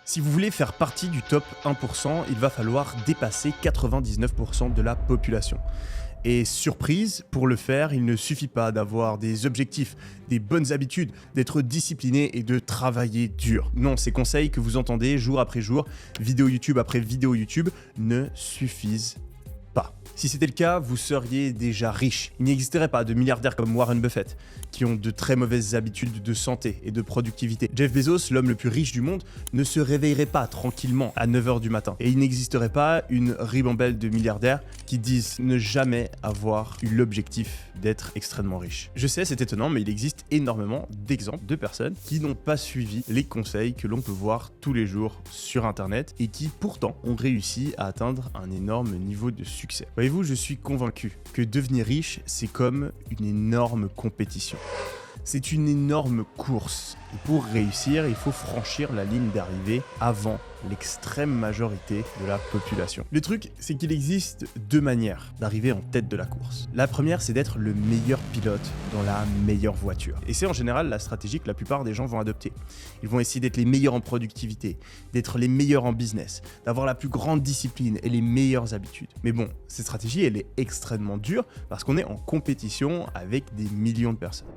Si vous voulez faire partie du top 1%, il va falloir dépasser 99% de la population. Et surprise, pour le faire, il ne suffit pas d'avoir des objectifs, des bonnes habitudes, d'être discipliné et de travailler dur. Non, ces conseils que vous entendez jour après jour, vidéo YouTube après vidéo YouTube, ne suffisent pas. Si c'était le cas, vous seriez déjà riche. Il n'existerait pas de milliardaires comme Warren Buffett, qui ont de très mauvaises habitudes de santé et de productivité. Jeff Bezos, l'homme le plus riche du monde, ne se réveillerait pas tranquillement à 9 h du matin. Et il n'existerait pas une ribambelle de milliardaires qui disent ne jamais avoir eu l'objectif d'être extrêmement riche. Je sais, c'est étonnant, mais il existe énormément d'exemples de personnes qui n'ont pas suivi les conseils que l'on peut voir tous les jours sur Internet et qui pourtant ont réussi à atteindre un énorme niveau de succès. Voyez-vous, je suis convaincu que devenir riche, c'est comme une énorme compétition. C'est une énorme course. Et pour réussir, il faut franchir la ligne d'arrivée avant l'extrême majorité de la population. Le truc, c'est qu'il existe deux manières d'arriver en tête de la course. La première, c'est d'être le meilleur pilote dans la meilleure voiture. Et c'est en général la stratégie que la plupart des gens vont adopter. Ils vont essayer d'être les meilleurs en productivité, d'être les meilleurs en business, d'avoir la plus grande discipline et les meilleures habitudes. Mais bon, cette stratégie, elle est extrêmement dure parce qu'on est en compétition avec des millions de personnes.